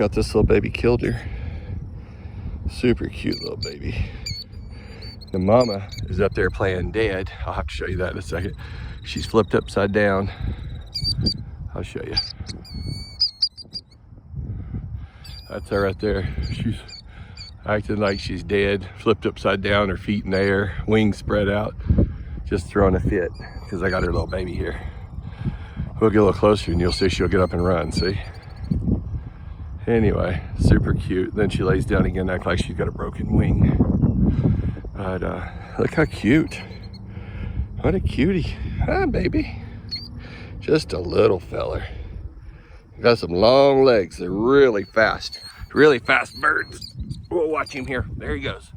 Got this little baby killdeer. Super cute little baby. The mama is up there playing dead. I'll have to show you that in a second. She's flipped upside down. I'll show you. That's her right there. She's acting like she's dead, flipped upside down, her feet in the air, wings spread out, just throwing a fit because I got her little baby here. We'll get a little closer and you'll see she'll get up and run, see? Anyway, super cute. Then she lays down again, act like she's got a broken wing. But look how cute. What a cutie. Hi, baby. Just a little feller. Got some long legs. They're really fast birds. We'll watch him here. There he goes.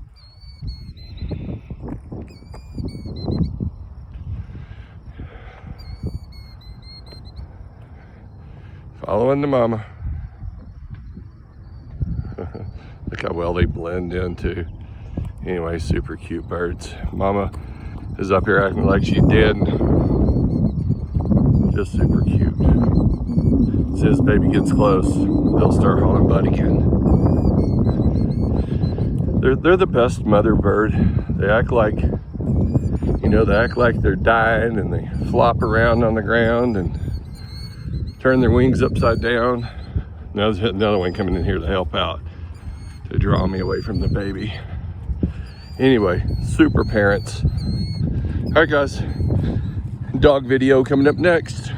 Following the mama. Look how well they blend in too. Anyway, super cute birds. Mama is up here acting like she's dead. Just super cute. As soon as baby gets close, they'll start hauling butt again. They're the best mother bird. They act like, you know, they act like they're dying, and they flop around on the ground and turn their wings upside down. Now there's another one coming in here to help out, to draw me away from the baby. Anyway, super parents. All right, guys, dog video coming up next.